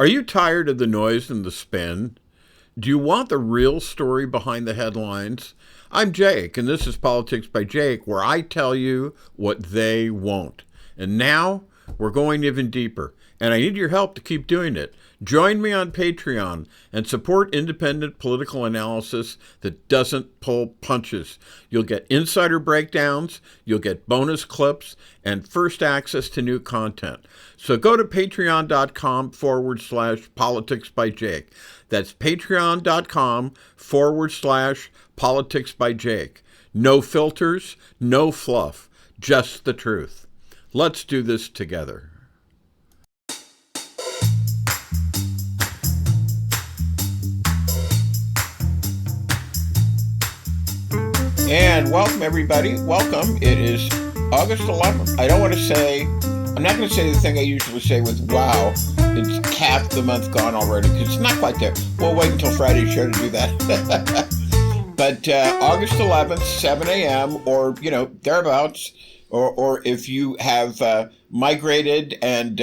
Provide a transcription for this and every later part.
Are you tired of the noise and the spin? Do you want the real story behind the headlines? I'm Jake, and this is Politics by Jake, where I tell you what they won't. And now we're going even deeper, and I need your help to keep doing it. Join me on Patreon and support independent political analysis that doesn't pull punches. You'll get insider breakdowns, you'll get bonus clips, and first access to new content. So go to patreon.com/politics by Jake. That's patreon.com/politics by Jake. No filters, no fluff, just the truth. Let's do this together. And welcome, everybody. Welcome. It is August 11th. I'm not going to say the thing I usually say with, wow, it's half the month gone already, because it's not quite there. We'll wait until Friday's show to do that. But August 11th, 7 a.m., or, thereabouts, or if you have migrated and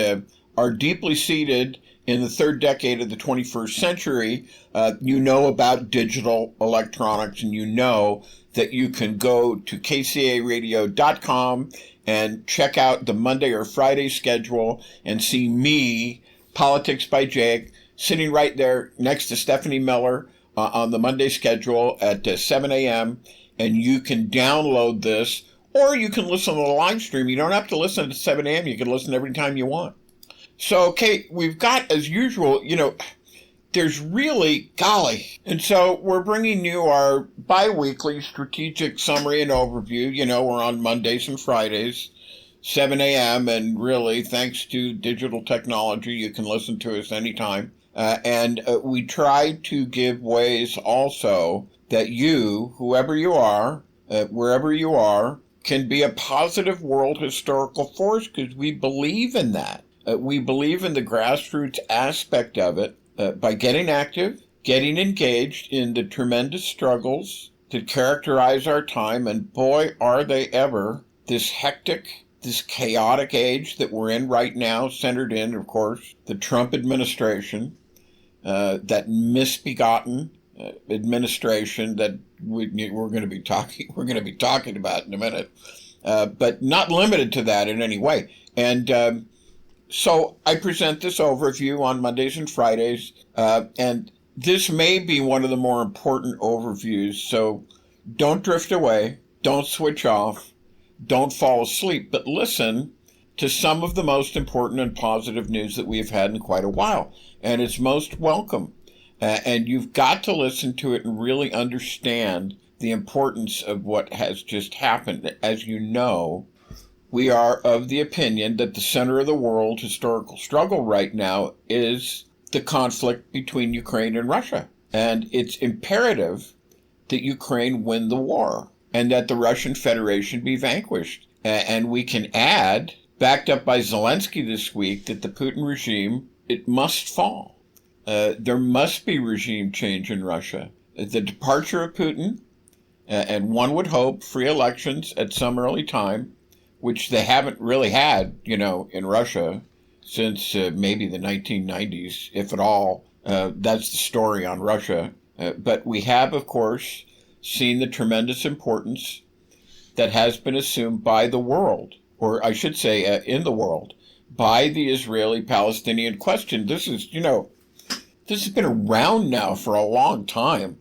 are deeply seated in the third decade of the 21st century, you know about digital electronics, and you know that you can go to kcaradio.com and check out the Monday or Friday schedule and see me, Politics by Jake, sitting right there next to Stephanie Miller on the Monday schedule at 7 a.m. And you can download this, or you can listen to the live stream. You don't have to listen at 7 a.m. You can listen every time you want. So, Kate, we've got, as usual, there's really, golly. And so we're bringing you our bi-weekly strategic summary and overview. We're on Mondays and Fridays, 7 a.m. And really, thanks to digital technology, you can listen to us anytime. And we try to give ways also that you, whoever you are, wherever you are, can be a positive world historical force, because we believe in that. We believe in the grassroots aspect of it. By getting active, getting engaged in the tremendous struggles that characterize our time, and boy, are they ever, this hectic, this chaotic age that we're in right now, centered in, of course, the Trump administration, that misbegotten administration that we're going to be talking about in a minute, but not limited to that in any way. And so I present this overview on Mondays and Fridays, and this may be one of the more important overviews, so don't drift away, don't switch off, don't fall asleep, but listen to some of the most important and positive news that we've had in quite a while, and it's most welcome. And you've got to listen to it and really understand the importance of what has just happened. As you know, we are of the opinion that the center of the world historical struggle right now is the conflict between Ukraine and Russia. And it's imperative that Ukraine win the war and that the Russian Federation be vanquished. And we can add, backed up by Zelensky this week, that the Putin regime, it must fall. There must be regime change in Russia. The departure of Putin, and one would hope free elections at some early time, which they haven't really had, in Russia since maybe the 1990s, if at all. That's the story on Russia. But we have, of course, seen the tremendous importance that has been assumed by the world, or I should say in the world, by the Israeli-Palestinian question. This has been around now for a long time.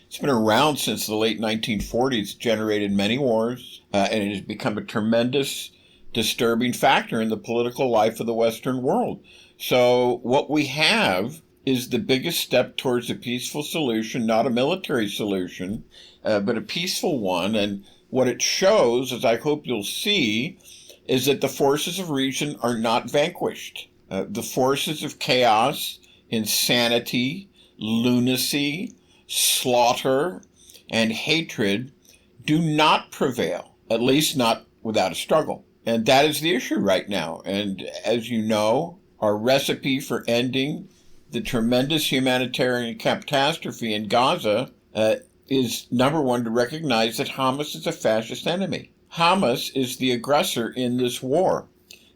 It's been around since the late 1940s, generated many wars, and it has become a tremendous, disturbing factor in the political life of the Western world. So what we have is the biggest step towards a peaceful solution, not a military solution, but a peaceful one. And what it shows, as I hope you'll see, is that the forces of reason are not vanquished. The forces of chaos, insanity, lunacy, slaughter, and hatred do not prevail, at least not without a struggle. And that is the issue right now. And as you know, our recipe for ending the tremendous humanitarian catastrophe in Gaza is, number one, to recognize that Hamas is a fascist enemy. Hamas is the aggressor in this war.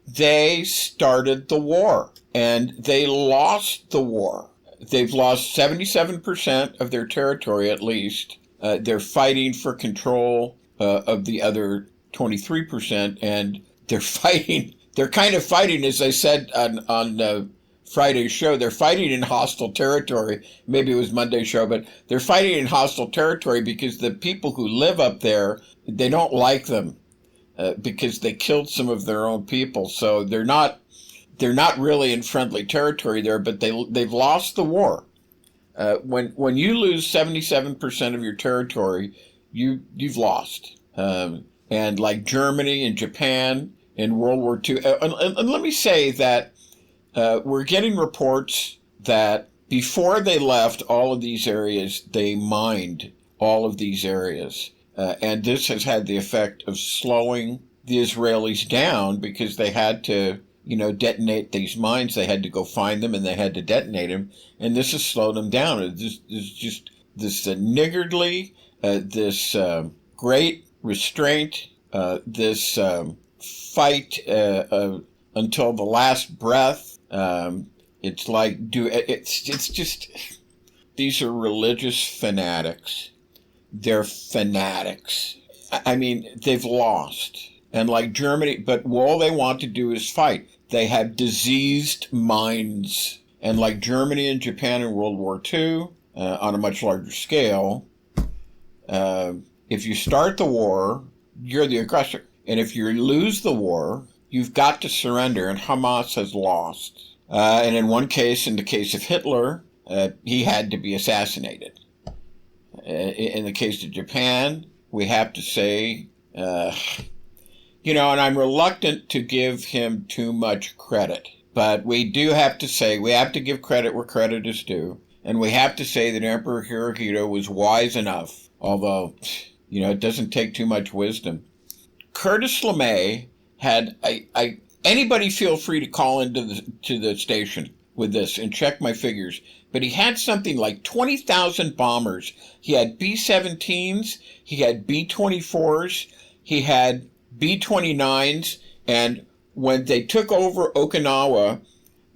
They started the war, and they lost the war. They've lost 77% of their territory, at least. They're fighting for control of the other 23%, and they're kind of fighting, as I said on Friday's show, they're fighting in hostile territory. Maybe it was Monday's show, but they're fighting in hostile territory because the people who live up there, they don't like them because they killed some of their own people. So they're not really in friendly territory there, but they've lost the war. When you lose 77% of your territory, you've lost. And like Germany and Japan in World War II, and let me say that we're getting reports that before they left all of these areas, they mined all of these areas. And this has had the effect of slowing the Israelis down because they had to, detonate these mines. They had to go find them and they had to detonate them. And this has slowed them down. It's just this niggardly, this great restraint, this fight until the last breath. It's like, it's just, these are religious fanatics. They're fanatics. I mean, they've lost. And like Germany, but all they want to do is fight. They have diseased minds. And like Germany and Japan in World War II, on a much larger scale, if you start the war, you're the aggressor. And if you lose the war, you've got to surrender, and Hamas has lost. And in one case, in the case of Hitler, he had to be assassinated. In the case of Japan, we have to say, and I'm reluctant to give him too much credit, but we do have to say, we have to give credit where credit is due, and we have to say that Emperor Hirohito was wise enough, although, it doesn't take too much wisdom. Curtis LeMay had, anybody feel free to call into the station with this and check my figures, but he had something like 20,000 bombers. He had B-17s, he had B-24s, he had B-29s, and when they took over Okinawa,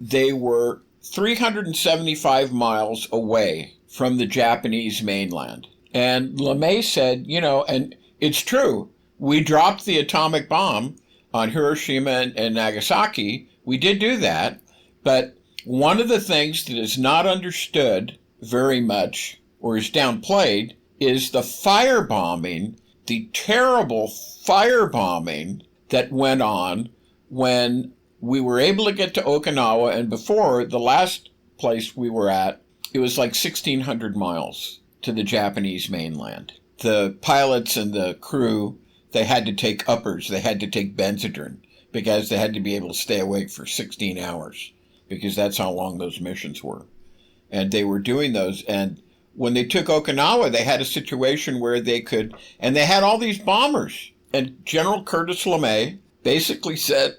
they were 375 miles away from the Japanese mainland. And LeMay said, and it's true, we dropped the atomic bomb on Hiroshima and Nagasaki. We did do that, but one of the things that is not understood very much or is downplayed is the firebombing, the terrible firebombing that went on when we were able to get to Okinawa, and before the last place we were at, it was like 1,600 miles to the Japanese mainland. The pilots and the crew, they had to take uppers, they had to take Benzedrine, because they had to be able to stay awake for 16 hours, because that's how long those missions were. And they were doing those, and when they took Okinawa, they had a situation where they could, and they had all these bombers. And General Curtis LeMay basically said,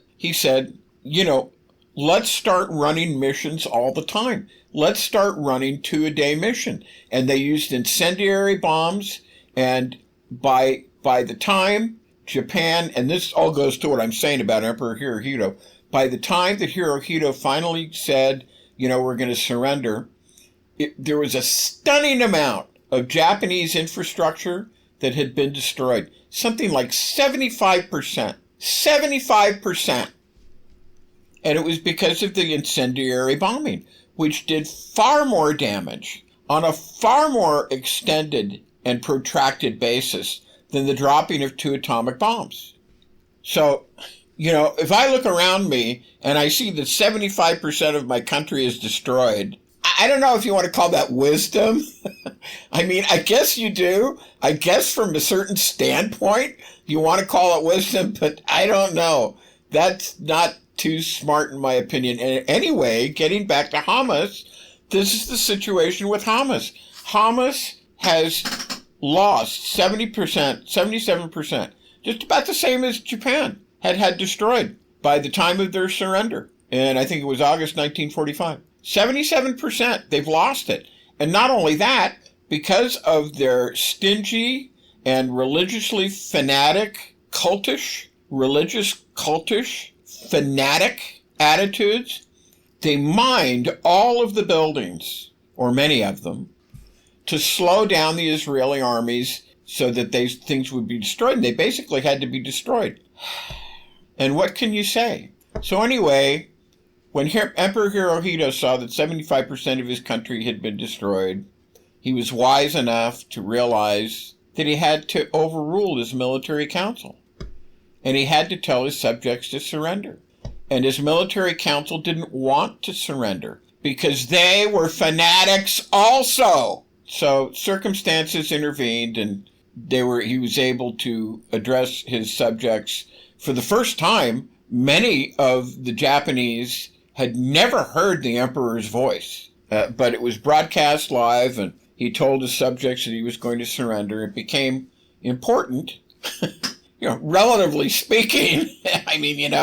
let's start running missions all the time. Let's start running 2-a-day mission. And they used incendiary bombs, and by the time Japan, and this all goes to what I'm saying about Emperor Hirohito, by the time that Hirohito finally said, we're going to surrender, there was a stunning amount of Japanese infrastructure that had been destroyed. Something like 75%. 75%. And it was because of the incendiary bombing, which did far more damage on a far more extended and protracted basis than the dropping of 2 atomic bombs. So, if I look around me and I see that 75% of my country is destroyed, I don't know if you want to call that wisdom. I mean, I guess you do. I guess from a certain standpoint, you want to call it wisdom, but I don't know. That's not too smart in my opinion. And anyway, getting back to Hamas, this is the situation with Hamas. Hamas has lost 70%, 77%, just about the same as Japan had destroyed by the time of their surrender. And I think it was August 1945. 77%, they've lost it. And not only that, because of their stingy and religiously fanatic, cultish, fanatic attitudes. They mined all of the buildings, or many of them, to slow down the Israeli armies so that things would be destroyed. And they basically had to be destroyed. And what can you say? So anyway, when Emperor Hirohito saw that 75% of his country had been destroyed, he was wise enough to realize that he had to overrule his military council. And he had to tell his subjects to surrender. And his military council didn't want to surrender because they were fanatics also. So circumstances intervened, and he was able to address his subjects. For the first time, many of the Japanese had never heard the emperor's voice, but it was broadcast live, and he told his subjects that he was going to surrender. It became important, relatively speaking. I mean,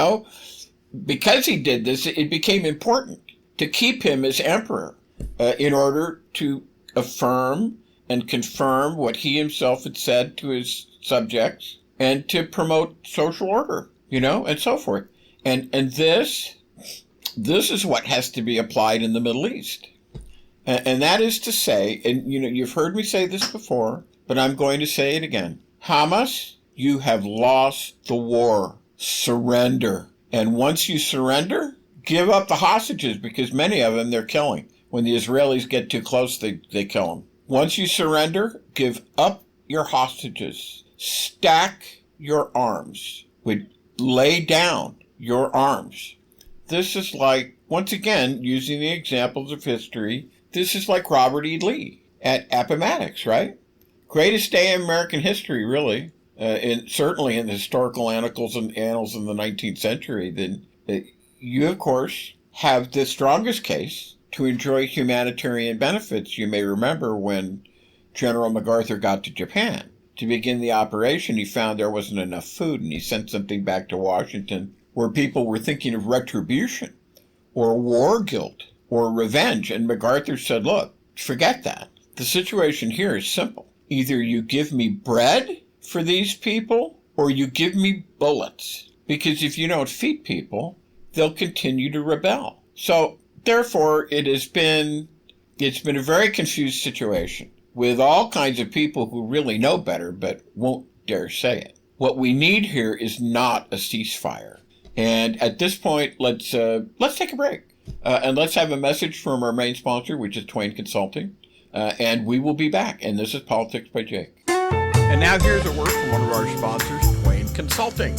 because he did this, it became important to keep him as emperor in order to affirm and confirm what he himself had said to his subjects and to promote social order, and so forth. And this is what has to be applied in the Middle East. And that is to say, and you've heard me say this before, but I'm going to say it again. Hamas, you have lost the war. Surrender. And once you surrender, give up the hostages, because many of them they're killing. When the Israelis get too close, they kill them. Once you surrender, give up your hostages. Stack your arms. Lay down your arms. This is like, once again, using the examples of history, this is like Robert E. Lee at Appomattox, right? Greatest day in American history, really. Certainly in the historical annals in the 19th century. Then you, of course, have the strongest case to enjoy humanitarian benefits. You may remember when General MacArthur got to Japan. To begin the operation, he found there wasn't enough food, and he sent something back to Washington where people were thinking of retribution or war guilt or revenge. And MacArthur said, look, forget that. The situation here is simple. Either you give me bread for these people or you give me bullets. Because if you don't feed people, they'll continue to rebel. So therefore, it's been a very confused situation with all kinds of people who really know better but won't dare say it. What we need here is not a ceasefire. And at this point, let's take a break. And let's have a message from our main sponsor, which is Twain Consulting. And we will be back. And this is Politics by Jake. And now here's a word from one of our sponsors, Twain Consulting.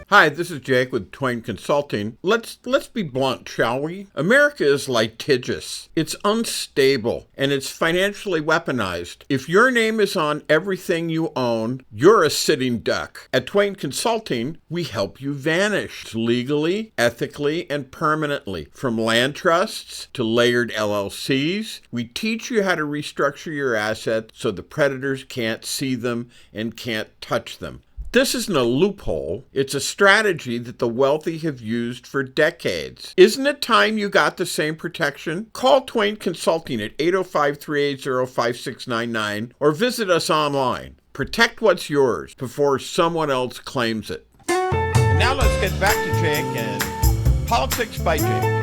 Hi, this is Jake with Twain Consulting. Let's be blunt, shall we? America is litigious. It's unstable, and it's financially weaponized. If your name is on everything you own, you're a sitting duck. At Twain Consulting, we help you vanish legally, ethically, and permanently. From land trusts to layered LLCs, we teach you how to restructure your assets so the predators can't see them and can't touch them. This isn't a loophole. It's a strategy that the wealthy have used for decades. Isn't it time you got the same protection? Call Twain Consulting at 805-380-5699 or visit us online. Protect what's yours before someone else claims it. And now let's get back to Jake and Politics by Jake.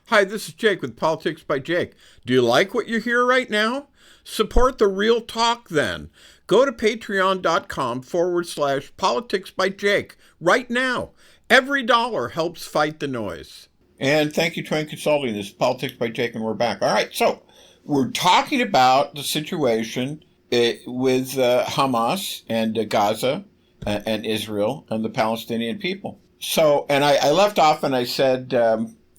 Hi, this is Jake with Politics by Jake. Do you like what you hear right now? Support the real talk then. Go to patreon.com/Politics by Jake right now. Every dollar helps fight the noise. And thank you, Twain Consulting. This is Politics by Jake, and we're back. All right, so we're talking about the situation with Hamas and Gaza and Israel and the Palestinian people. So, and I left off and I said...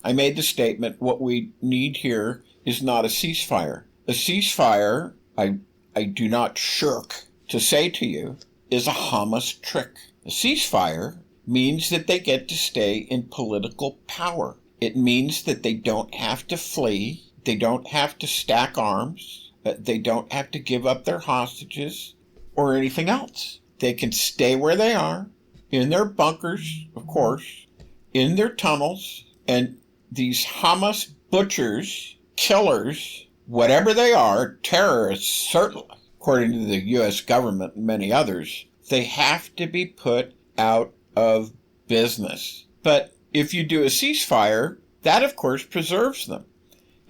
I made the statement, what we need here is not a ceasefire. A ceasefire, I do not shirk to say to you, is a Hamas trick. A ceasefire means that they get to stay in political power. It means that they don't have to flee. They don't have to stack arms. They don't have to give up their hostages or anything else. They can stay where they are, in their bunkers, of course, in their tunnels, and these Hamas butchers, killers, whatever they are, terrorists, certainly, of according to the U.S. government and many others, they have to be put out of business. But if you do a ceasefire, that of course preserves them.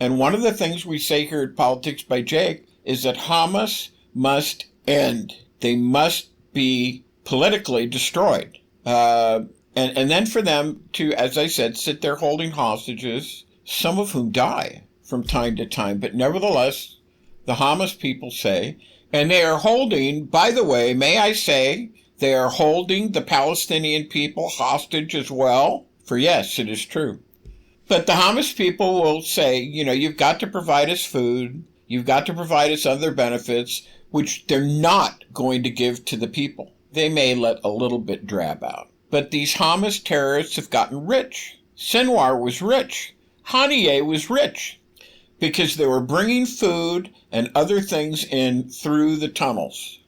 And one of the things we say here at Politics by Jake is that Hamas must end. They must be politically destroyed. And then for them to, as I said, sit there holding hostages, some of whom die from time to time. But nevertheless, the Hamas people say, and they are holding, by the way, may I say, they are holding the Palestinian people hostage as well. For yes, it is true. But the Hamas people will say, you've got to provide us food. You've got to provide us other benefits, which they're not going to give to the people. They may let a little bit drab out. But these Hamas terrorists have gotten rich. Sinwar was rich. Haniyeh was rich because they were bringing food and other things in through the tunnels.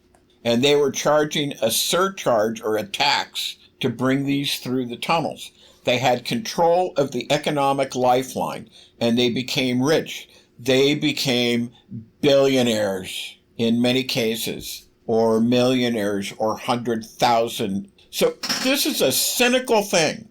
And they were charging a surcharge or a tax to bring these through the tunnels. They had control of the economic lifeline, and they became rich. They became billionaires in many cases, or millionaires, or 100,000. So this is a cynical thing.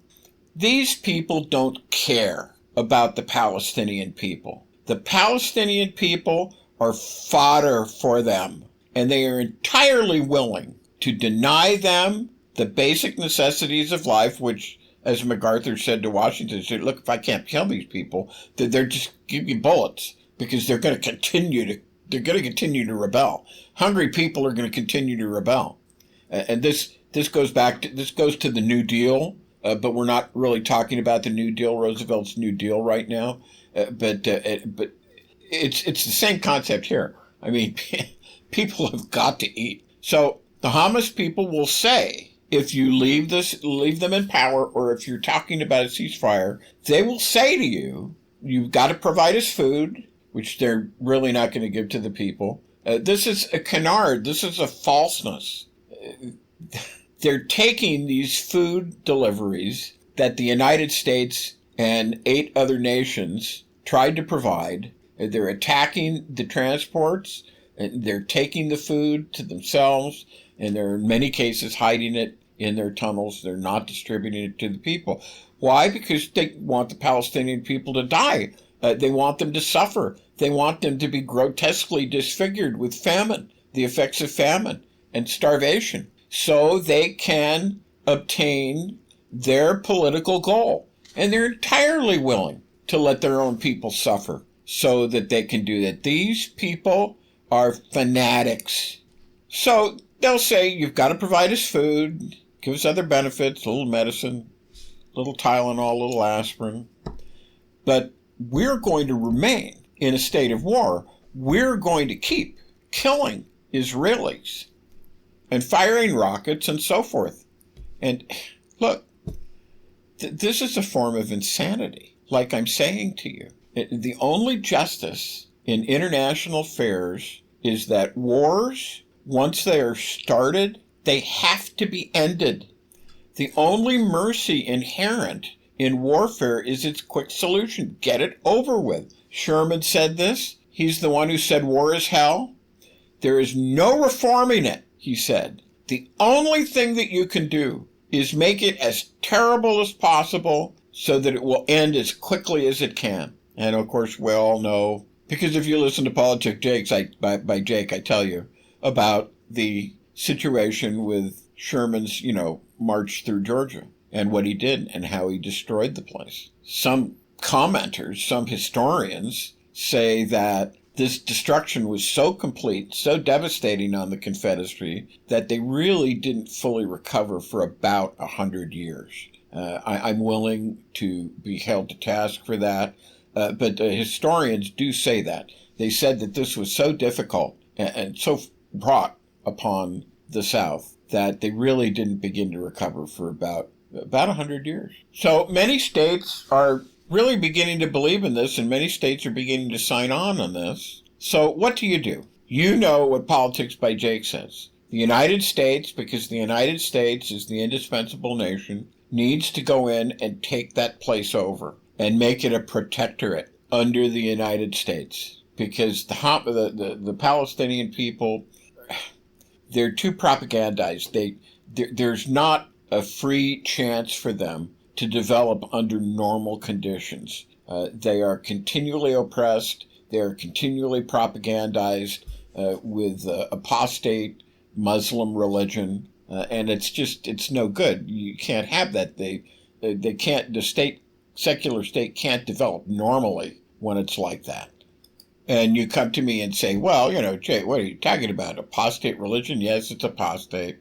These people don't care about the Palestinian people. The Palestinian people are fodder for them, and they are entirely willing to deny them the basic necessities of life, which, as MacArthur said to Washington, said, look, if I can't kill these people, they're just give you bullets because they're going to continue to rebel. Hungry people are going to continue to rebel. And this goes to the New Deal, but we're not really talking about the New Deal, Roosevelt's New Deal right now. But it's the same concept here. I mean, people have got to eat. So the Hamas people will say, if you leave them in power, or if you're talking about a ceasefire, they will say to you, you've got to provide us food, which they're really not going to give to the people. This is a canard. This is a falseness. They're taking these food deliveries that the United States and 8 other nations tried to provide. They're attacking the transports, and they're taking the food to themselves, and they're in many cases hiding it in their tunnels. They're not distributing it to the people. Why? Because they want the Palestinian people to die. They want them to suffer. They want them to be grotesquely disfigured with famine, the effects of famine and starvation, so they can obtain their political goal. And they're entirely willing to let their own people suffer so that they can do that. These people are fanatics. So they'll say, you've got to provide us food, give us other benefits, a little medicine, a little Tylenol, a little aspirin. But we're going to remain in a state of war. We're going to keep killing Israelis and firing rockets and so forth. And look, this is a form of insanity, like I'm saying to you. The only justice in international affairs is that wars, once they are started, they have to be ended. The only mercy inherent in warfare is its quick solution. Get it over with. Sherman said this. He's the one who said war is hell. There is no reforming it, he said. The only thing that you can do is make it as terrible as possible so that it will end as quickly as it can. And of course, we all know, because if you listen to Politics by Jake, I tell you about the situation with Sherman's, march through Georgia and what he did and how he destroyed the place. Some commenters, some historians say that this destruction was so complete, so devastating on the Confederacy, that they really didn't fully recover for about 100 years. I'm willing to be held to task for that, but historians do say that. They said that this was so difficult and so brought upon the South that they really didn't begin to recover for about 100 years. So many states are really beginning to believe in this, and many states are beginning to sign on this. So what do? You know what Politics by Jake says. The United States, because the United States is the indispensable nation, needs to go in and take that place over and make it a protectorate under the United States. Because the Palestinian people They're too propagandized. There's not a free chance for them to develop under normal conditions. They are continually oppressed. They are continually propagandized with apostate Muslim religion, and it's no good. You can't have that. They can't. Secular state can't develop normally when it's like that. And you come to me and say, well, Jay, what are you talking about? Apostate religion? Yes, it's apostate.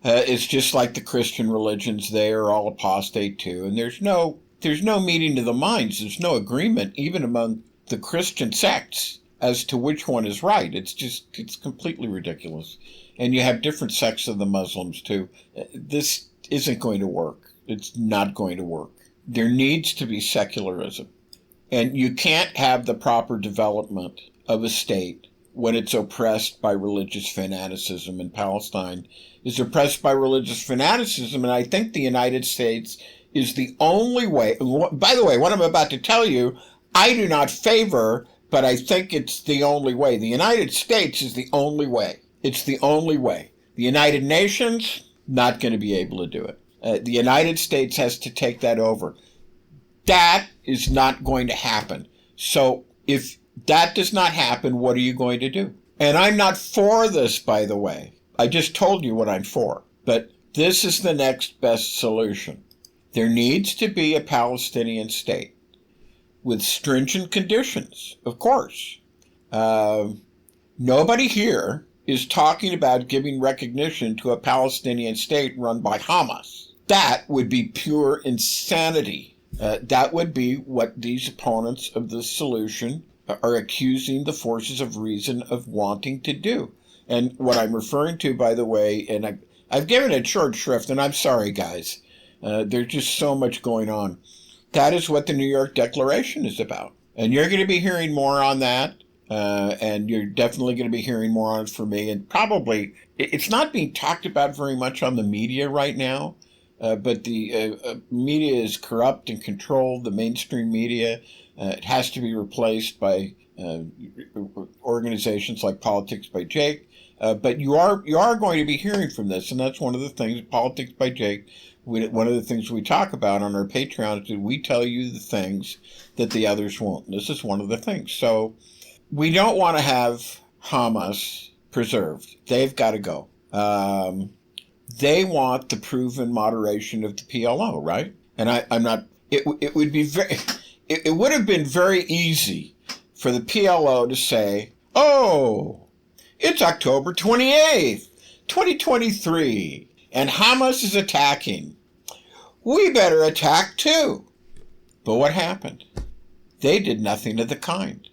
It's just like the Christian religions. They are all apostate too. And there's no meeting of the minds. There's no agreement even among the Christian sects as to which one is right. It's completely ridiculous. And you have different sects of the Muslims too. This isn't going to work. It's not going to work. There needs to be secularism. And you can't have the proper development of a state when it's oppressed by religious fanaticism. And Palestine is oppressed by religious fanaticism. And I think the United States is the only way. By the way, what I'm about to tell you, I do not favor, but I think it's the only way. The United States is the only way. It's the only way. The United Nations, not going to be able to do it. The United States has to take that over. That is not going to happen. So if that does not happen, what are you going to do? And I'm not for this, by the way. I just told you what I'm for. But this is the next best solution. There needs to be a Palestinian state with stringent conditions, of course. Nobody here is talking about giving recognition to a Palestinian state run by Hamas. That would be pure insanity. That would be what these opponents of the solution are accusing the forces of reason of wanting to do. And what I'm referring to, by the way, and I've given it short shrift, and I'm sorry, guys. There's just so much going on. That is what the New York Declaration is about. And you're going to be hearing more on that. And you're definitely going to be hearing more on it from me. And probably, it's not being talked about very much on the media right now. But the media is corrupt and controlled, the mainstream media. It has to be replaced by organizations like Politics by Jake. But you are going to be hearing from this, and that's one of the things, Politics by Jake, one of the things we talk about on our Patreon is that we tell you the things that the others won't. And this is one of the things. So we don't want to have Hamas preserved. They've got to go. They want the proven moderation of the PLO, right? And I'm not. It would be it would have been very easy for the PLO to say, "Oh, it's October 28th, 2023, and Hamas is attacking. We better attack too." But what happened? They did nothing of the kind.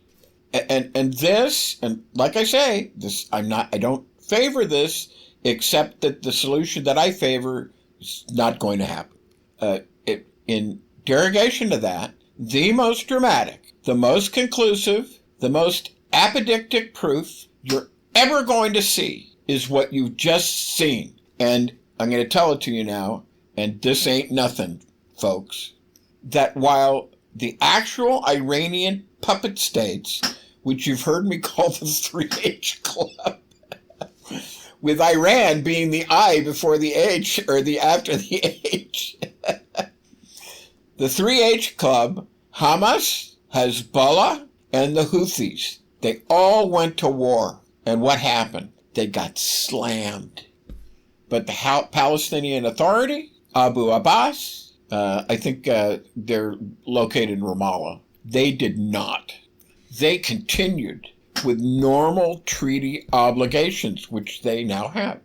And this, and like I say, this I don't favor this, except that the solution that I favor is not going to happen. In derogation to that, the most dramatic, the most conclusive, the most apodictic proof you're ever going to see is what you've just seen. And I'm going to tell it to you now, and this ain't nothing, folks, that while the actual Iranian puppet states, which you've heard me call the 3H Club, with Iran being the I before the H, or the after the H. The 3H Club, Hamas, Hezbollah, and the Houthis, they all went to war. And what happened? They got slammed. But the Palestinian Authority, Abu Abbas, I think they're located in Ramallah, they did not. They continued with normal treaty obligations, which they now have.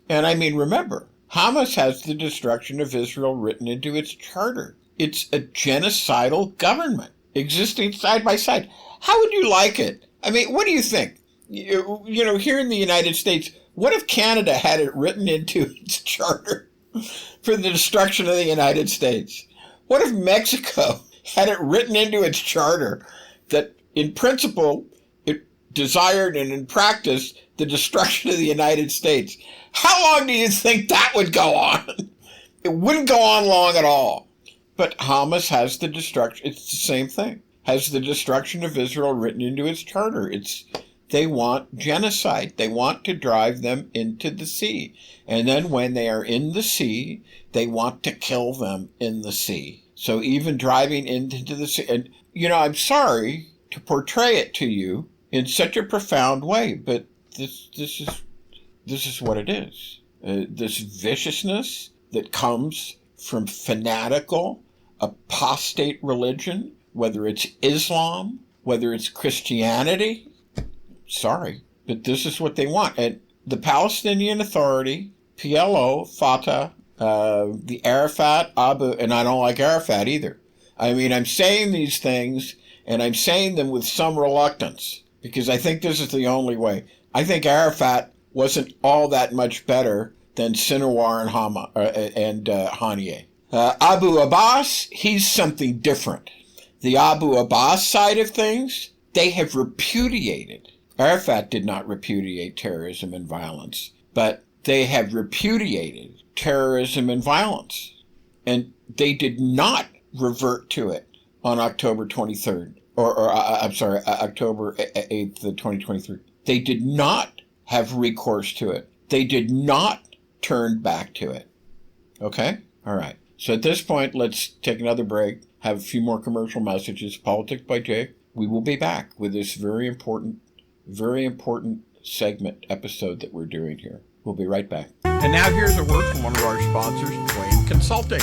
And I mean, remember, Hamas has the destruction of Israel written into its charter. It's a genocidal government existing side by side. How would you like it? I mean, what do you think? You know, here in the United States, what if Canada had it written into its charter for the destruction of the United States? What if Mexico had it written into its charter that in principle it desired and in practice the destruction of the United States? How long do you think that would go on? It wouldn't go on long at all. But Hamas has the destruction, it's the same thing, has the destruction of Israel written into its charter. It's They want genocide. They want to drive them into the sea. And then when they are in the sea, they want to kill them in the sea. So even driving into the sea, and I'm sorry to portray it to you in such a profound way, but this is what it is. This viciousness that comes from fanatical, apostate religion, whether it's Islam, whether it's Christianity. Sorry, but this is what they want. And the Palestinian Authority, PLO, Fatah, the Arafat, Abu, and I don't like Arafat either. I mean, I'm saying these things, and I'm saying them with some reluctance, because I think this is the only way. I think Arafat wasn't all that much better than Sinawar and Haniyeh. Abu Abbas, he's something different. The Abu Abbas side of things, they have repudiated. Arafat did not repudiate terrorism and violence, but they have repudiated terrorism and violence. And they did not revert to it on October 23rd, October 8th, 2023. They did not have recourse to it. They did not turn back to it. Okay? All right. So at this point, let's take another break, have a few more commercial messages. Politics by Jake. We will be back with this very important segment episode that we're doing here. We'll be right back. And now here's a word from one of our sponsors, Twain Consulting.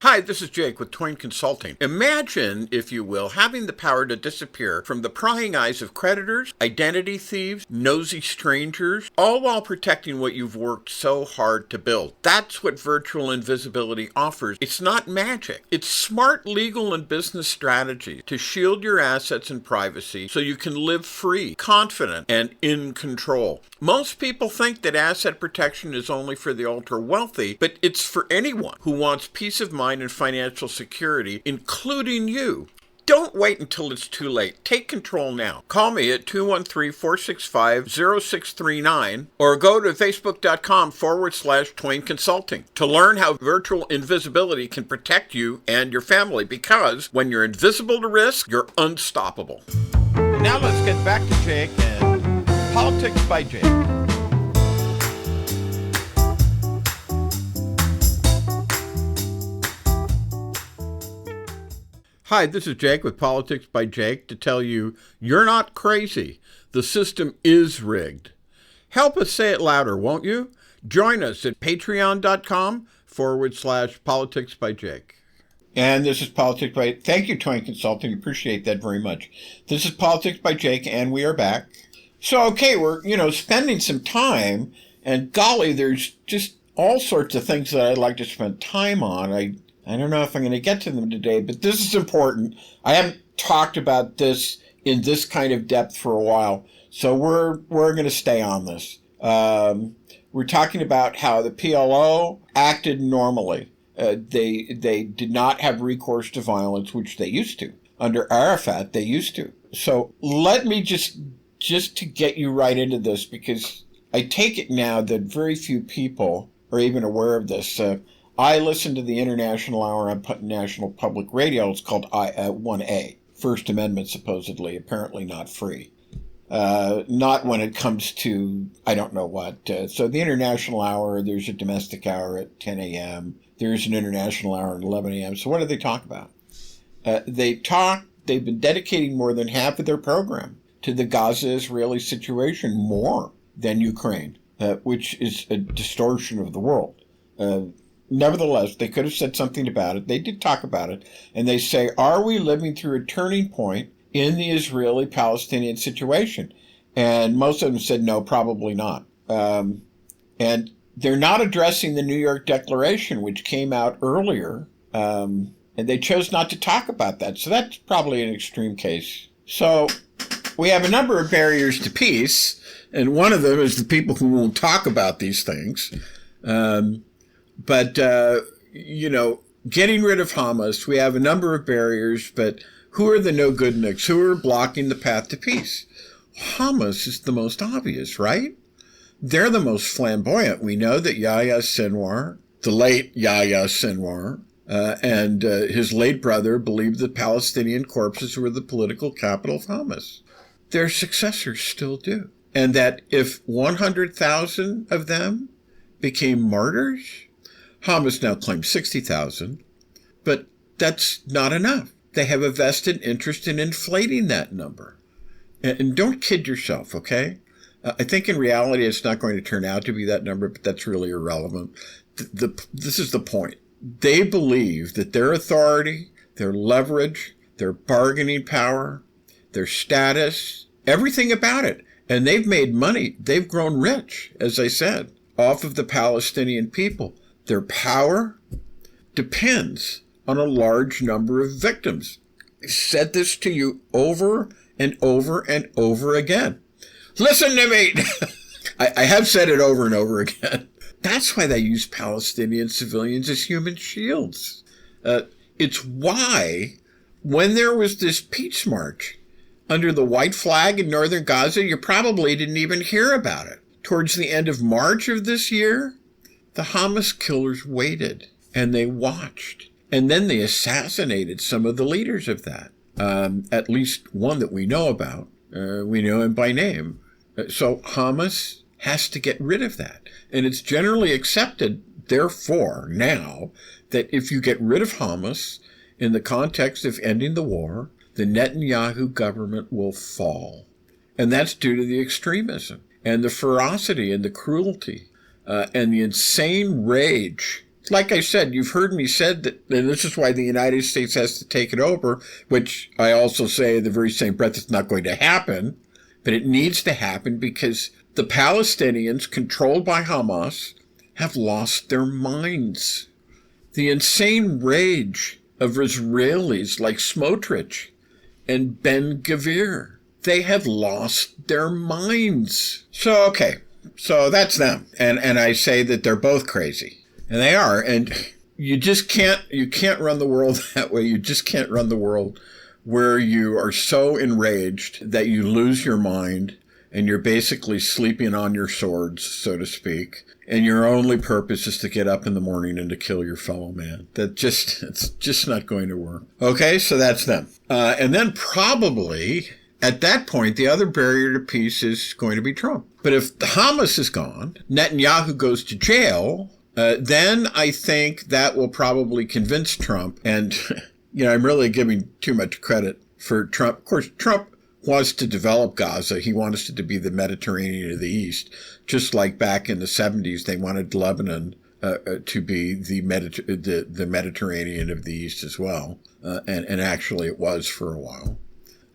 Hi, this is Jake with Twain Consulting. Imagine, if you will, having the power to disappear from the prying eyes of creditors, identity thieves, nosy strangers, all while protecting what you've worked so hard to build. That's what virtual invisibility offers. It's not magic. It's smart legal and business strategy to shield your assets and privacy so you can live free, confident, and in control. Most people think that asset protection is only for the ultra-wealthy, but it's for anyone who wants peace of mind and financial security, including you. Don't wait until it's too late. Take control now. Call me at 213-465-0639 or go to facebook.com/Twain Consulting to learn how virtual invisibility can protect you and your family, because when you're invisible to risk, you're unstoppable. Now let's get back to Jake and Politics by Jake. Hi, this is Jake with Politics by Jake to tell you you're not crazy. The system is rigged. Help us say it louder, won't you? Join us at patreon.com/Politics by Jake. And this is Politics by... Thank you, Twain Consulting. Appreciate that very much. This is Politics by Jake, and we are back. So, okay, we're, spending some time, and golly, there's just all sorts of things that I'd like to spend time on. I don't know if I'm going to get to them today, but this is important. I haven't talked about this in this kind of depth for a while, so we're going to stay on this. We're talking about how the PLO acted normally. They did not have recourse to violence, which they used to. Under Arafat, they used to. So let me just to get you right into this, because I take it now that very few people are even aware of this. I listen to the International Hour on National Public Radio. It's called 1A. First Amendment, supposedly, apparently not free. Not when it comes to, I don't know what. So the International Hour, there's a domestic hour at 10 a.m. There's an International Hour at 11 a.m. So what do they talk about? They've been dedicating more than half of their program to the Gaza-Israeli situation, more than Ukraine, which is a distortion of the world. Nevertheless, they could have said something about it. They did talk about it. And they say, are we living through a turning point in the Israeli-Palestinian situation? And most of them said, no, probably not. And they're not addressing the New York Declaration, which came out earlier. And they chose not to talk about that. So that's probably an extreme case. So we have a number of barriers to peace. And one of them is the people who won't talk about these things. But getting rid of Hamas, we have a number of barriers, but who are the no-goodniks? Who are blocking the path to peace? Hamas is the most obvious, right? They're the most flamboyant. We know that Yahya Sinwar, the late Yahya Sinwar, and his late brother believed the Palestinian corpses were the political capital of Hamas. Their successors still do. And that if 100,000 of them became martyrs, Hamas now claims 60,000, but that's not enough. They have a vested interest in inflating that number. And don't kid yourself, okay? I think in reality it's not going to turn out to be that number, but that's really irrelevant. This is the point. They believe that their authority, their leverage, their bargaining power, their status, everything about it, and they've made money. They've grown rich, as I said, off of the Palestinian people. Their power depends on a large number of victims. I said this to you over and over and over again. Listen to me. I have said it over and over again. That's why they use Palestinian civilians as human shields. It's why when there was this peace march under the white flag in northern Gaza, you probably didn't even hear about it. Towards the end of March of this year, the Hamas killers waited and they watched. And then they assassinated some of the leaders of that. At least one that we know about. We know him by name. So Hamas has to get rid of that. And it's generally accepted, therefore, now, that if you get rid of Hamas in the context of ending the war, the Netanyahu government will fall. And that's due to the extremism and the ferocity and the cruelty and the insane rage. Like I said, you've heard me said that, and this is why the United States has to take it over, which I also say in the very same breath it's not going to happen, but it needs to happen because the Palestinians controlled by Hamas have lost their minds. The insane rage of Israelis like Smotrich and Ben Gvir, they have lost their minds. So, okay, so that's them. And I say that they're both crazy. And they are. And you can't run the world that way. You just can't run the world where you are so enraged that you lose your mind and you're basically sleeping on your swords, so to speak. And your only purpose is to get up in the morning and to kill your fellow man. It's just not going to work. Okay, so that's them. And then probably at that point, the other barrier to peace is going to be Trump. But if the Hamas is gone, Netanyahu goes to jail, then I think that will probably convince Trump. And, I'm really giving too much credit for Trump. Of course, Trump wants to develop Gaza. He wants it to be the Mediterranean of the East, just like back in the 70s, they wanted Lebanon to be the Mediterranean of the East as well. And actually it was for a while.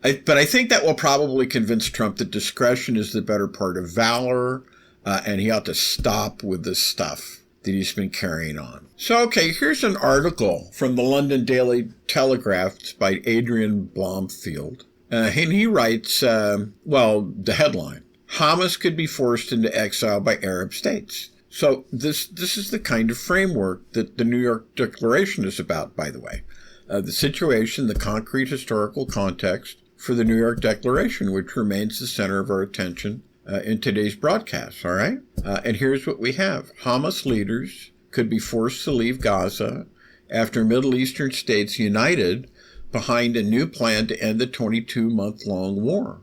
But I think that will probably convince Trump that discretion is the better part of valor, and he ought to stop with this stuff that he's been carrying on. So, okay, here's an article from the London Daily Telegraph by Adrian Blomfield. And he writes, the headline, Hamas could be forced into exile by Arab states. So this is the kind of framework that the New York Declaration is about, by the way. The situation, the concrete historical context for the New York Declaration, which remains the center of our attention in today's broadcast, all right? And here's what we have. Hamas leaders could be forced to leave Gaza after Middle Eastern states united behind a new plan to end the 22-month-long war.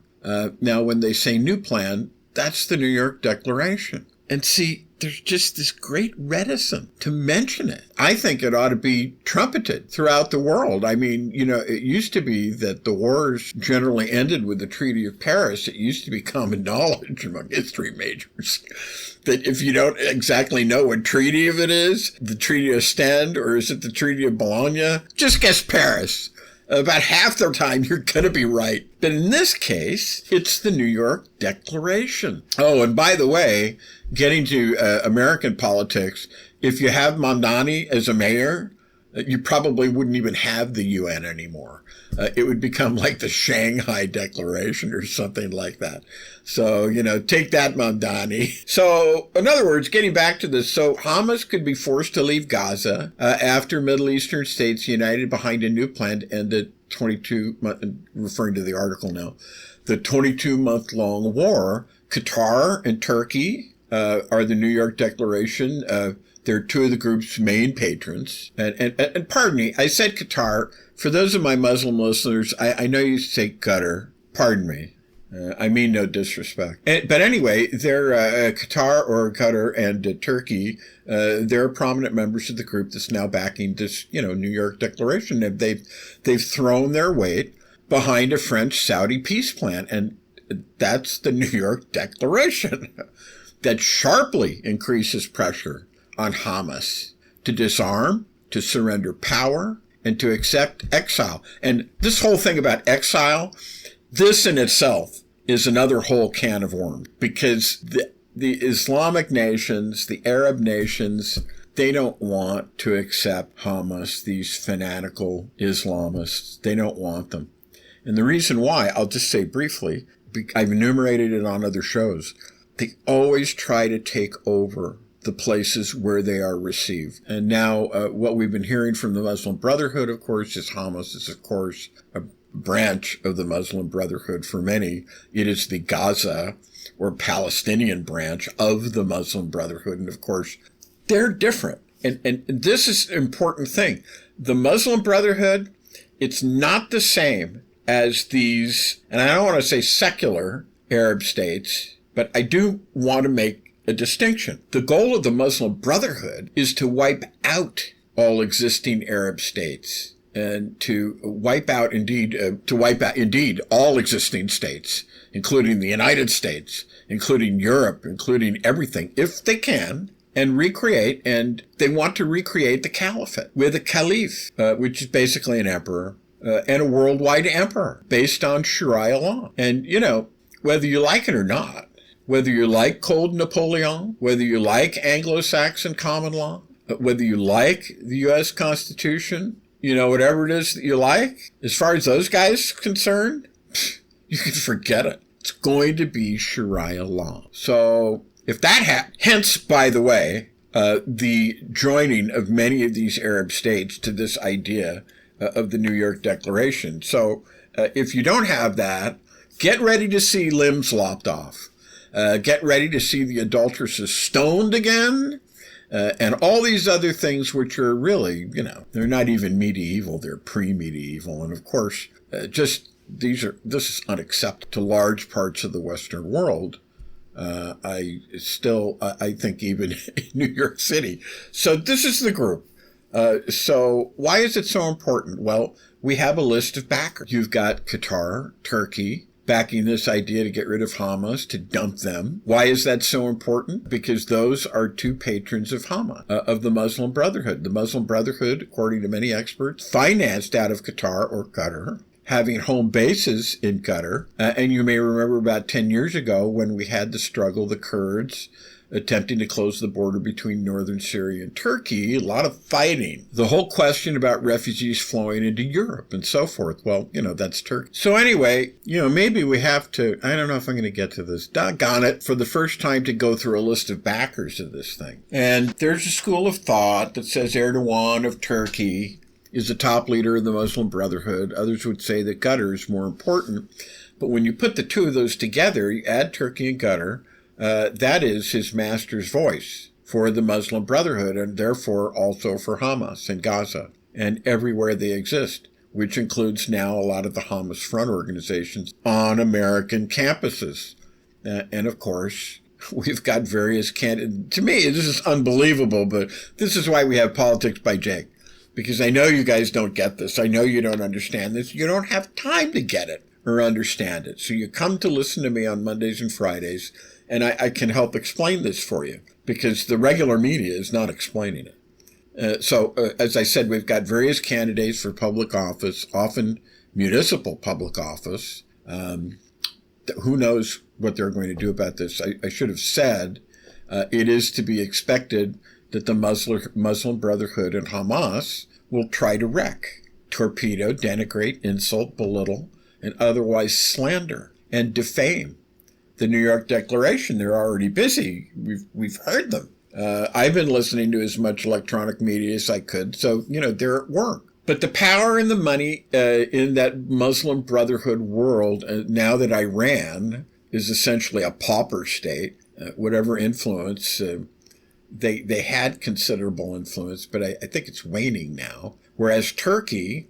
Now, when they say new plan, that's the New York Declaration. And see, there's just this great reticence to mention it. I think it ought to be trumpeted throughout the world. I mean, it used to be that the wars generally ended with the Treaty of Paris. It used to be common knowledge among history majors that if you don't exactly know what treaty of it is, the Treaty of Ostend, or is it the Treaty of Bologna, just guess Paris. About half the time, you're going to be right. But in this case, it's the New York Declaration. Oh, and by the way, getting to American politics, if you have Mamdani as a mayor, you probably wouldn't even have the UN anymore. It would become like the Shanghai Declaration or something like that. So, take that, Mamdani. So, in other words, getting back to this, so Hamas could be forced to leave Gaza after Middle Eastern states united behind a new plan to end the 22-month, referring to the article now, the 22-month-long war. Qatar and Turkey are the New York Declaration. They're two of the group's main patrons. And pardon me, I said Qatar. For those of my Muslim listeners, I know you say Qatar. Pardon me. I mean no disrespect. But anyway, they're Qatar and Turkey. They're prominent members of the group that's now backing this, New York Declaration. And they've thrown their weight behind a French-Saudi peace plan. And that's the New York Declaration that sharply increases pressure on Hamas to disarm, to surrender power, and to accept exile. And this whole thing about exile, this in itself is another whole can of worms, because the Islamic nations, the Arab nations, they don't want to accept Hamas, these fanatical Islamists. They don't want them. And the reason why, I'll just say briefly, I've enumerated it on other shows, they always try to take over the places where they are received. And now what we've been hearing from the Muslim Brotherhood, of course, is Hamas is, of course, a branch of the Muslim Brotherhood. For many, it is the Gaza or Palestinian branch of the Muslim Brotherhood. And of course, they're different. And this is an important thing. The Muslim Brotherhood, it's not the same as these, and I don't want to say secular Arab states, but I do want to make a distinction. The goal of the Muslim Brotherhood is to wipe out all existing Arab states and to wipe out indeed all existing states, including the United States, including Europe, including everything, if they can, and recreate. And they want to recreate the caliphate with a caliph, which is basically an emperor, and a worldwide emperor based on Sharia law. And, whether you like it or not, whether you like Cold Napoleon, whether you like Anglo-Saxon common law, whether you like the U.S. Constitution, whatever it is that you like, as far as those guys are concerned, you can forget it. It's going to be Sharia law. So if that happens, hence, by the way, the joining of many of these Arab states to this idea of the New York Declaration. So if you don't have that, get ready to see limbs lopped off. Get ready to see the adulteresses stoned again, and all these other things which are really, they're not even medieval, they're pre-medieval. And of course, this is unacceptable to large parts of the Western world. I think even in New York City. So this is the group. So why is it so important? Well, we have a list of backers. You've got Qatar, Turkey, backing this idea to get rid of Hamas, to dump them. Why is that so important? Because those are two patrons of Hamas, of the Muslim Brotherhood. The Muslim Brotherhood, according to many experts, financed out of Qatar or Qatar, having home bases in Qatar. And you may remember about 10 years ago when we had the struggle, the Kurds attempting to close the border between northern Syria and Turkey, a lot of fighting. The whole question about refugees flowing into Europe and so forth. Well, that's Turkey. So anyway, maybe we have to, I don't know if I'm going to get to this, doggone it, for the first time to go through a list of backers of this thing. And there's a school of thought that says Erdogan of Turkey is the top leader of the Muslim Brotherhood. Others would say that Qatar is more important. But when you put the two of those together, you add Turkey and Qatar, that is his master's voice for the Muslim Brotherhood, and therefore also for Hamas in Gaza and everywhere they exist, which includes now a lot of the Hamas front organizations on American campuses. And of course, we've got various candidates. To me, this is unbelievable, but this is why we have Politics by Jake, because I know you guys don't get this. I know you don't understand this. You don't have time to get it or understand it. So you come to listen to me on Mondays and Fridays, and I can help explain this for you, because the regular media is not explaining it. So, as I said, we've got various candidates for public office, often municipal public office. Who knows what they're going to do about this? I should have said it is to be expected that the Muslim Brotherhood and Hamas will try to wreck, torpedo, denigrate, insult, belittle, and otherwise slander and defame the New York Declaration. They're already busy. We've heard them. I've been listening to as much electronic media as I could, so, they're at work. But the power and the money in that Muslim Brotherhood world, now that Iran is essentially a pauper state, whatever influence. They had considerable influence, but I think it's waning now. Whereas Turkey,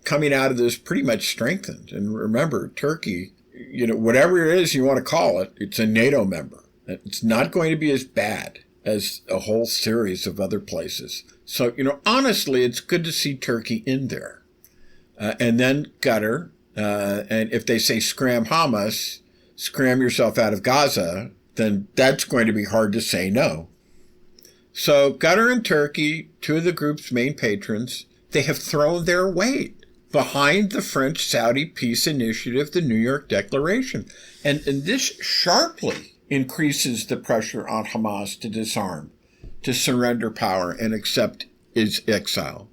coming out of this, pretty much strengthened. And remember, Turkey, whatever it is you want to call it, it's a NATO member. It's not going to be as bad as a whole series of other places. So, honestly, it's good to see Turkey in there. And then Qatar, and if they say scram Hamas, scram yourself out of Gaza, then that's going to be hard to say no. So Qatar and Turkey, two of the group's main patrons, they have thrown their weight behind the French-Saudi peace initiative, the New York Declaration. And this sharply increases the pressure on Hamas to disarm, to surrender power and accept its exile.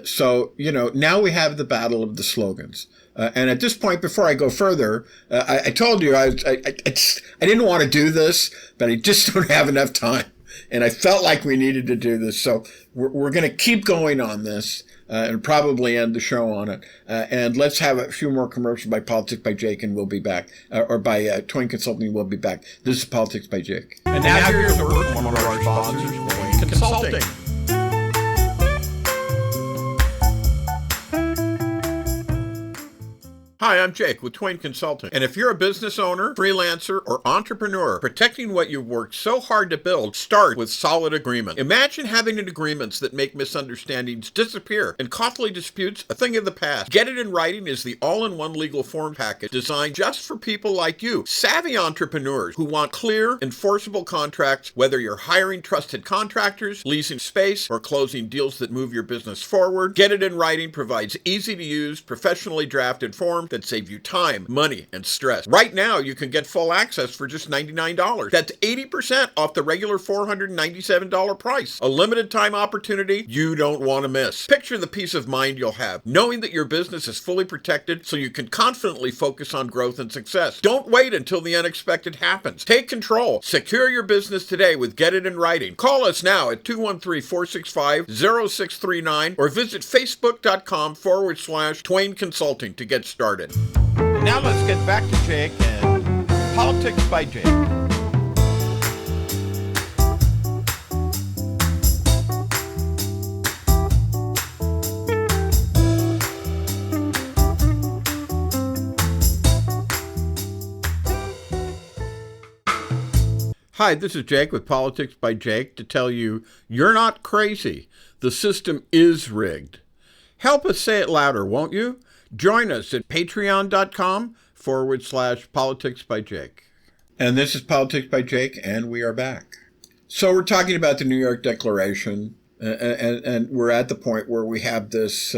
So now we have the battle of the slogans. And at this point, before I go further, I told you I didn't want to do this, but I just don't have enough time. And I felt like we needed to do this. So we're going to keep going on this and probably end the show on it. And let's have a few more commercials by Politics by Jake, and we'll be back. Or by Twain Consulting, we'll be back. This is Politics by Jake. And now here's a word from one of our sponsors, Twain Consulting. Hi, I'm Jake with Twain Consulting. And if you're a business owner, freelancer, or entrepreneur, protecting what you've worked so hard to build starts with solid agreement. Imagine having agreements that make misunderstandings disappear and costly disputes a thing of the past. Get It in Writing is the all-in-one legal form package designed just for people like you, savvy entrepreneurs who want clear, enforceable contracts, whether you're hiring trusted contractors, leasing space, or closing deals that move your business forward. Get It in Writing provides easy-to-use, professionally drafted forms that save you time, money, and stress. Right now, you can get full access for just $99. That's 80% off the regular $497 price. A limited time opportunity you don't want to miss. Picture the peace of mind you'll have, knowing that your business is fully protected so you can confidently focus on growth and success. Don't wait until the unexpected happens. Take control. Secure your business today with Get It in Writing. Call us now at 213-465-0639 or visit facebook.com/Twain Consulting to get started. Now let's get back to Jake and Politics by Jake. Hi, this is Jake with Politics by Jake to tell you you're not crazy. The system is rigged. Help us say it louder, won't you? Join us at patreon.com/Politics by Jake. And this is Politics by Jake, and we are back. So we're talking about the New York Declaration, and we're at the point where we have this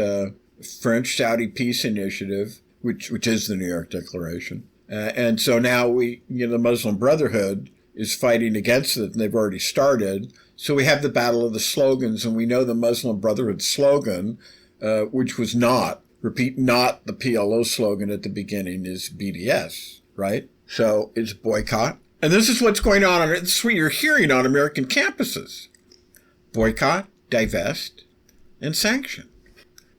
French-Saudi peace initiative, which is the New York Declaration. And so now the Muslim Brotherhood is fighting against it, and they've already started. So we have the battle of the slogans, and we know the Muslim Brotherhood slogan, which was not the PLO slogan at the beginning, is BDS, right? So it's boycott. And this is what's going on. This is what you're hearing on American campuses. Boycott, divest, and sanction.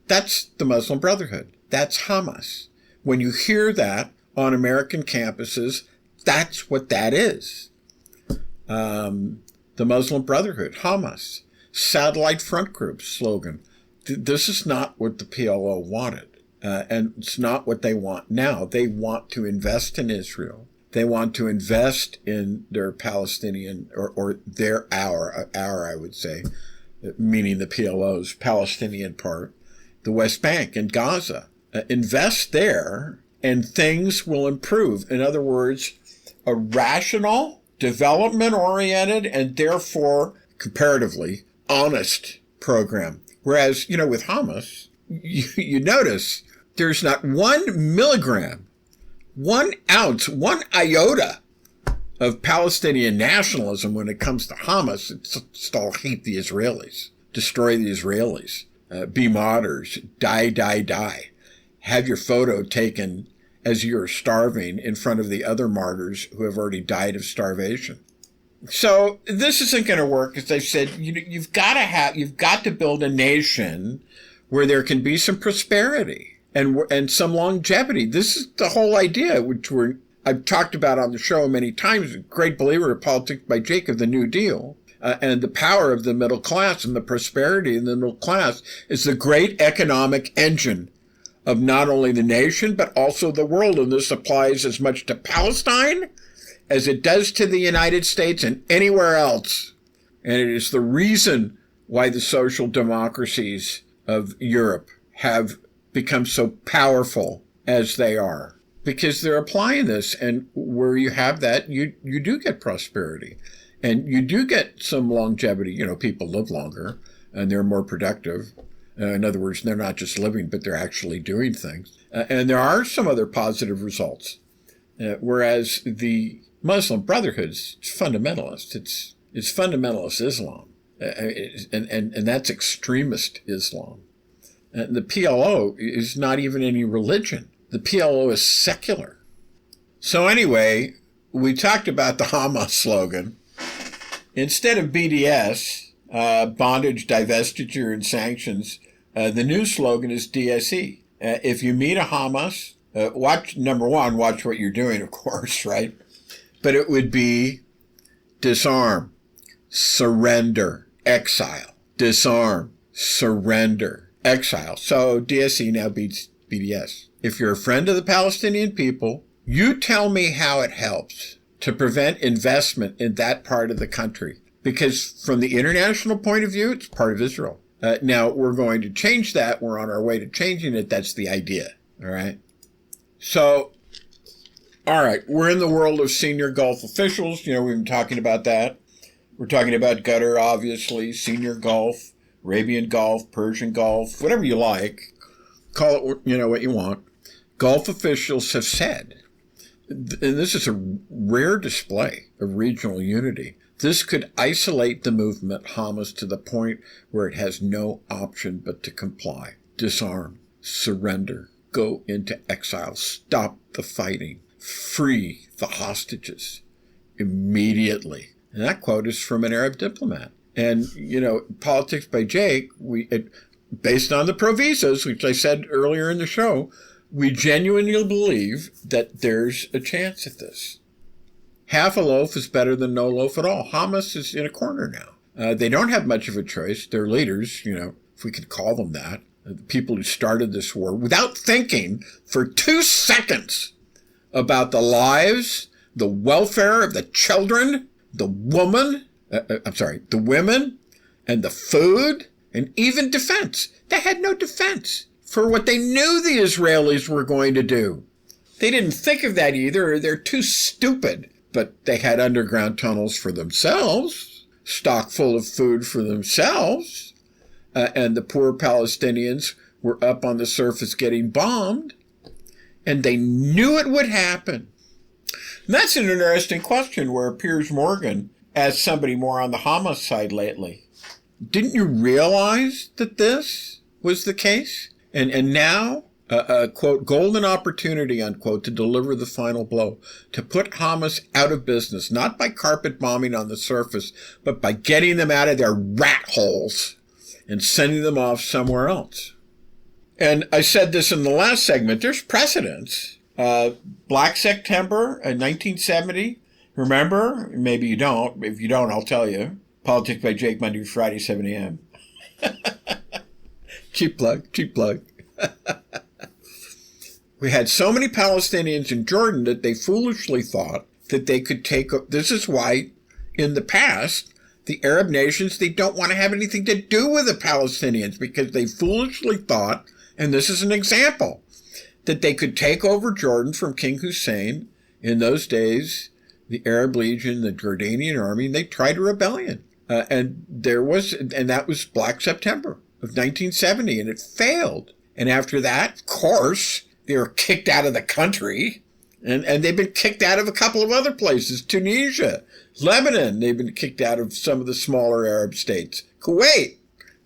That's the Muslim Brotherhood. That's Hamas. When you hear that on American campuses, that's what that is. The Muslim Brotherhood, Hamas, Satellite Front Group slogan. This is not what the PLO wanted, and it's not what they want now. They want to invest in Israel. They want to invest in their Palestinian, or our, I would say, meaning the PLO's Palestinian part, the West Bank and Gaza. Invest there, and things will improve. In other words, a rational, development-oriented, and therefore, comparatively, honest program. Whereas, with Hamas, you notice there's not 1 milligram, 1 ounce, 1 iota of Palestinian nationalism when it comes to Hamas. It's all hate the Israelis, destroy the Israelis, be martyrs, die. Have your photo taken as you're starving in front of the other martyrs who have already died of starvation. So this isn't going to work. As I said, you've got to build a nation where there can be some prosperity and some longevity. This is the whole idea, which we're I've talked about on the show many times, a great believer of Politics by Jake of the New Deal. And the power of the middle class and the prosperity of the middle class is the great economic engine of not only the nation, but also the world. And this applies as much to Palestine as it does to the United States and anywhere else. And it is the reason why the social democracies of Europe have become so powerful as they are, because they're applying this. And where you have that, you do get prosperity. And you do get some longevity. People live longer and they're more productive. In other words, they're not just living, but they're actually doing things. And there are some other positive results. Whereas the Muslim Brotherhood is fundamentalist. It's fundamentalist Islam. And that's extremist Islam. And the PLO is not even any religion. The PLO is secular. So anyway, we talked about the Hamas slogan. Instead of BDS, bondage, divestiture, and sanctions, the new slogan is DSE. If you meet a Hamas, watch what you're doing, of course, right? But it would be disarm, surrender, exile. Disarm, surrender, exile. So DSE now beats BDS. If you're a friend of the Palestinian people, you tell me how it helps to prevent investment in that part of the country. Because from the international point of view, it's part of Israel. Now, we're going to change that. We're on our way to changing it. That's the idea. All right? So, all right, we're in the world of senior Gulf officials. We've been talking about that. We're talking about Qatar, obviously, senior Gulf, Arabian Gulf, Persian Gulf, whatever you like. Call it, what you want. Gulf officials have said, and this is a rare display of regional unity, this could isolate the movement Hamas to the point where it has no option but to comply, disarm, surrender, go into exile, stop the fighting, free the hostages immediately. And that quote is from an Arab diplomat. And, Politics by Jake, based on the provisos, which I said earlier in the show, we genuinely believe that there's a chance at this. Half a loaf is better than no loaf at all. Hamas is in a corner now. They don't have much of a choice. Their leaders, if we could call them that, the people who started this war, without thinking for 2 seconds about the lives, the welfare of the children, the women, and the food, and even defense. They had no defense for what they knew the Israelis were going to do. They didn't think of that either. They're too stupid. But they had underground tunnels for themselves, stock full of food for themselves, and the poor Palestinians were up on the surface getting bombed, and they knew it would happen. And that's an interesting question where Piers Morgan asked somebody more on the Hamas side lately. Didn't you realize that this was the case? And now, quote, golden opportunity, unquote, to deliver the final blow, to put Hamas out of business, not by carpet bombing on the surface, but by getting them out of their rat holes and sending them off somewhere else. And I said this in the last segment, there's precedents. Black September in 1970, remember? Maybe you don't. If you don't, I'll tell you. Politics by Jake, Monday through Friday, 7 a.m. Cheap plug. We had so many Palestinians in Jordan that they foolishly thought that they could take. This is why, in the past, the Arab nations, they don't want to have anything to do with the Palestinians because they foolishly thought, and this is an example, that they could take over Jordan from King Hussein. In those days, the Arab Legion, the Jordanian army, they tried a rebellion. And that was Black September of 1970, and it failed. And after that, of course, they were kicked out of the country, and they've been kicked out of a couple of other places. Tunisia, Lebanon, they've been kicked out of some of the smaller Arab states. Kuwait,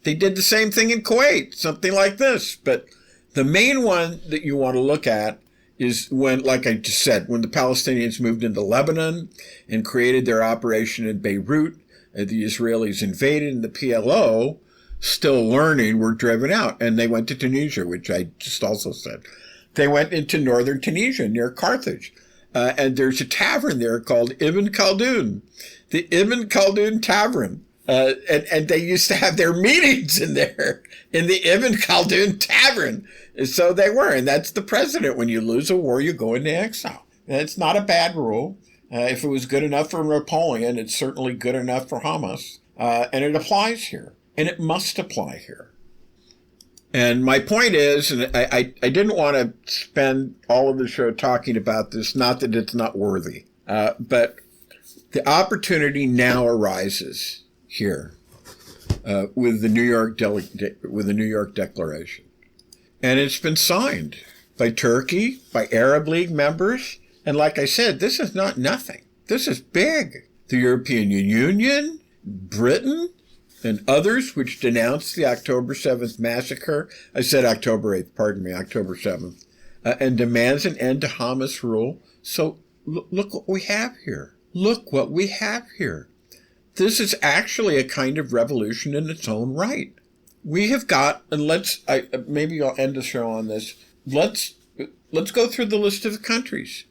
they did the same thing in Kuwait, something like this. But the main one that you want to look at is when, like I just said, when the Palestinians moved into Lebanon and created their operation in Beirut, the Israelis invaded, and the PLO, still learning, were driven out. And they went to Tunisia, which I just also said. They went into northern Tunisia near Carthage. and there's a tavern there called Ibn Khaldun, the Ibn Khaldun Tavern. And they used to have their meetings in there, in the Ibn Khaldun Tavern. So they were, and that's the precedent. When you lose a war, you go into exile. And it's not a bad rule. If it was good enough for Napoleon, it's certainly good enough for Hamas. And it applies here, and it must apply here. And my point is, and I didn't want to spend all of the show talking about this, not that it's not worthy, but the opportunity now arises here with the New York Declaration, and it's been signed by Turkey, by Arab League members, and like I said, this is not nothing. This is big. The European Union, Britain, and others which denounced the October 7th massacre. I said October 8th, pardon me, October 7th, and demands an end to Hamas rule. So look what we have here. Look what we have here. This is actually a kind of revolution in its own right. We have got, and maybe I'll end the show on this. Let's go through the list of the countries.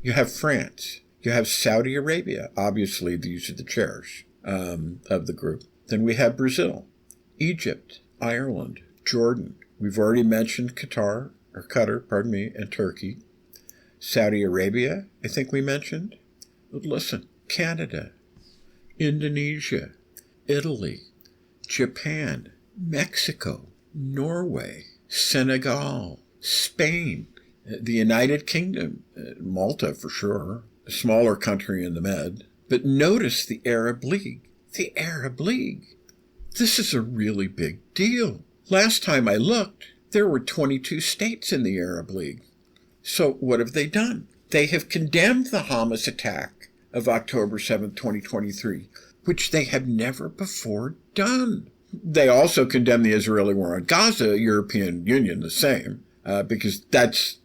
You have France. You have Saudi Arabia. Obviously, these are the chairs of the group. Then we have Brazil, Egypt, Ireland, Jordan. We've already mentioned Qatar, and Turkey. Saudi Arabia, I think we mentioned. But listen, Canada, Indonesia, Italy, Japan, Mexico, Norway, Senegal, Spain, the United Kingdom, Malta for sure, a smaller country in the Med. But notice the Arab League. The Arab League. This is a really big deal. Last time I looked, there were 22 states in the Arab League. So what have they done? They have condemned the Hamas attack of October 7th, 2023, which they have never before done. They also condemn the Israeli war on Gaza, European Union the same, because that's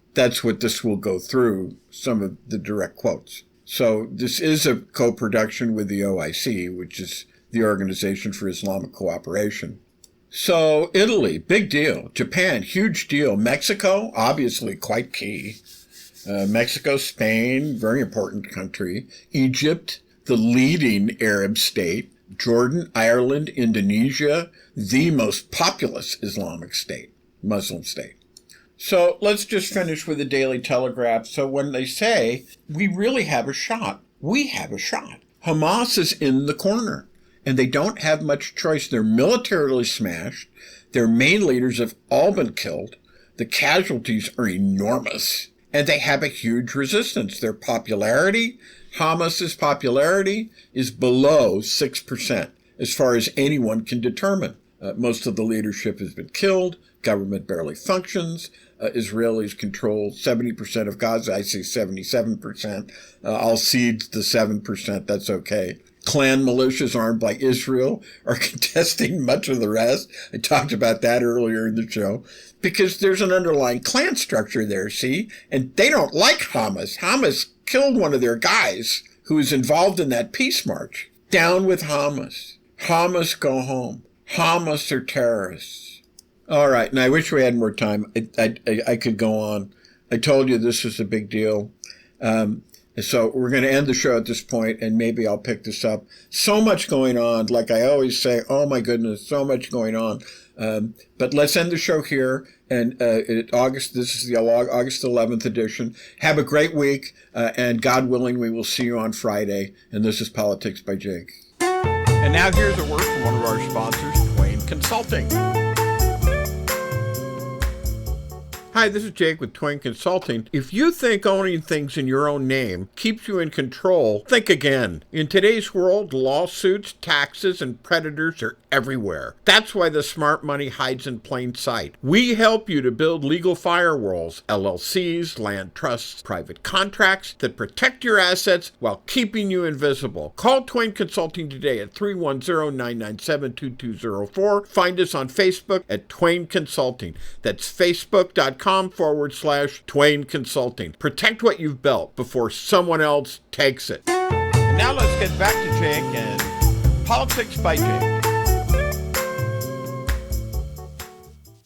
what this will go through, some of the direct quotes. So this is a co-production with the OIC, which is the Organization for Islamic Cooperation. So Italy, big deal. Japan, huge deal. Mexico, obviously quite key. Mexico, Spain, very important country. Egypt, the leading Arab state. Jordan, Ireland, Indonesia, the most populous Islamic state, Muslim state. So let's just finish with the Daily Telegraph. So when they say, we really have a shot, we have a shot. Hamas is in the corner, and they don't have much choice. They're militarily smashed. Their main leaders have all been killed. The casualties are enormous. And they have a huge resistance. Their popularity, Hamas's popularity, is below 6%, as far as anyone can determine. Most of the leadership has been killed. Government barely functions. Israelis control 70% of Gaza. I say 77%. I'll cede the 7%. That's okay. Clan militias armed by Israel are contesting much of the rest. I talked about that earlier in the show. Because there's an underlying clan structure there, see? And they don't like Hamas. Hamas killed one of their guys who was involved in that peace march. Down with Hamas. Hamas go home. Hamas are terrorists. All right, and I wish we had more time. I could go on. I told you this was a big deal. So we're going to end the show at this point, and maybe I'll pick this up. So much going on. Like I always say, oh my goodness, so much going on. But let's end the show here. And this is the August 11th edition. Have a great week, and God willing, we will see you on Friday. And this is Politics by Jake. And now here's a word from one of our sponsors, Twain Consulting. Hi, this is Jake with Twain Consulting. If you think owning things in your own name keeps you in control, think again. In today's world, lawsuits, taxes, and predators are everywhere. That's why the smart money hides in plain sight. We help you to build legal firewalls, LLCs, land trusts, private contracts that protect your assets while keeping you invisible. Call Twain Consulting today at 310-997-2204. Find us on Facebook at Twain Consulting. That's facebook.com/Twain Consulting. Protect what you've built before someone else takes it. And now let's get back to Jake and Politics by Jake.